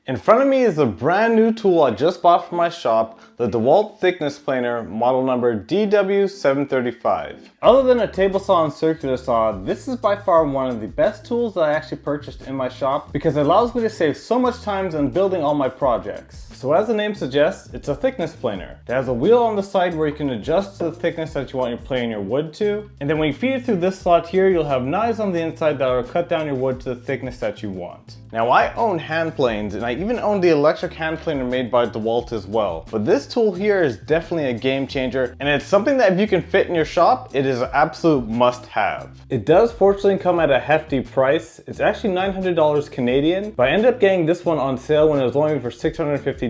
In front of me is a brand new tool I just bought from my shop, the dewalt thickness planer, model number DW735. Other than a table saw and circular saw, this is by far one of the best tools that I actually purchased in my shop because it allows me to save so much time in building all my projects. So as the name suggests, it's a thickness planer. It has a wheel on the side where you can adjust to the thickness that you want your planing your wood to. And then when you feed it through this slot here, you'll have knives on the inside that will cut down your wood to the thickness that you want. Now I own hand planes, and I even own the electric hand planer made by dewalt as well. But this tool here is definitely a game changer, and it's something that if you can fit in your shop, it is an absolute must have. It does fortunately come at a hefty price. It's actually $900 Canadian, but I ended up getting this one on sale when it was only for $650.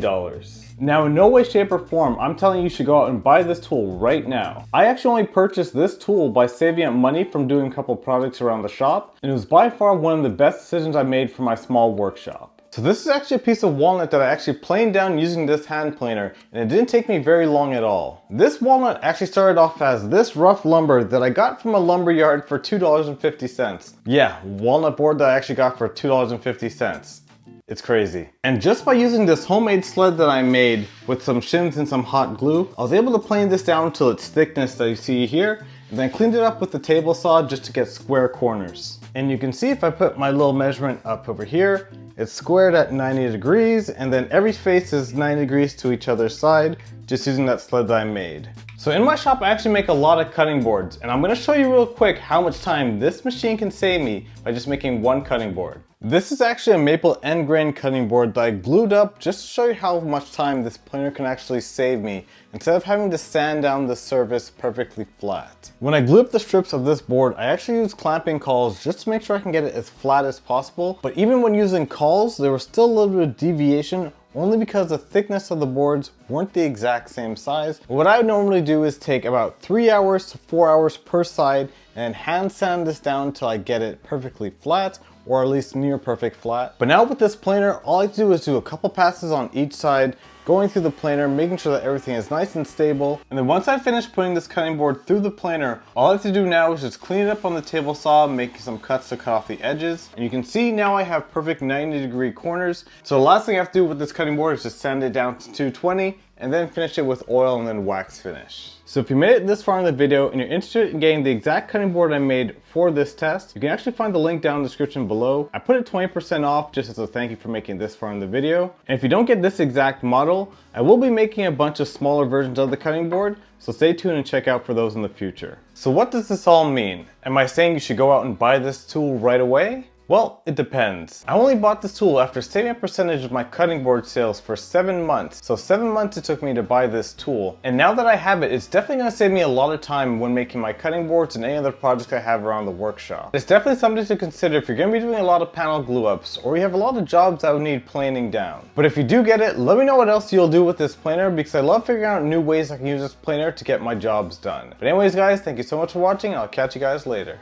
Now in no way, shape or form, I'm telling you should go out and buy this tool right now. I actually only purchased this tool by saving up money from doing a couple projects around the shop, and it was by far one of the best decisions I made for my small workshop. So this is actually a piece of walnut that I actually planed down using this hand planer, and it didn't take me very long at all. This walnut actually started off as this rough lumber that I got from a lumber yard for $2.50. Yeah, walnut board that I actually got for $2.50. It's crazy. And just by using this homemade sled that I made with some shims and some hot glue, I was able to plane this down to its thickness that you see here, and then cleaned it up with the table saw just to get square corners. And you can see if I put my little measurement up over here, it's squared at 90 degrees, and then every face is 90 degrees to each other's side, just using that sled that I made. So in my shop, I actually make a lot of cutting boards, and I'm gonna show you real quick how much time this machine can save me by just making one cutting board. This is actually a maple end grain cutting board that I glued up just to show you how much time this planer can actually save me instead of having to sand down the surface perfectly flat. When I glue up the strips of this board, I actually use clamping cauls just to make sure I can get it as flat as possible. But even when using cauls, there was still a little bit of deviation only because the thickness of the boards weren't the exact same size. What I would normally do is take about 3 hours to 4 hours per side and hand sand this down until I get it perfectly flat, or at least near perfect flat. But now with this planer, all I have to do is do a couple passes on each side, going through the planer, making sure that everything is nice and stable. And then once I finish putting this cutting board through the planer, all I have to do now is just clean it up on the table saw, making some cuts to cut off the edges. And you can see now I have perfect 90-degree corners. So the last thing I have to do with this cutting board is just sand it down to 220 and then finish it with oil and then wax finish. So if you made it this far in the video and you're interested in getting the exact cutting board I made for this test, you can actually find the link down in the description below. I put it 20% off just as a thank you for making this far in the video. And if you don't get this exact model, I will be making a bunch of smaller versions of the cutting board, so stay tuned and check out for those in the future. So what does this all mean? Am I saying you should go out and buy this tool right away? Well, it depends. I only bought this tool after saving a percentage of my cutting board sales for 7 months. So 7 months it took me to buy this tool. And now that I have it, it's definitely gonna save me a lot of time when making my cutting boards and any other projects I have around the workshop. It's definitely something to consider if you're gonna be doing a lot of panel glue ups or you have a lot of jobs that would need planing down. But if you do get it, let me know what else you'll do with this planer because I love figuring out new ways I can use this planer to get my jobs done. But anyways guys, thank you so much for watching and I'll catch you guys later.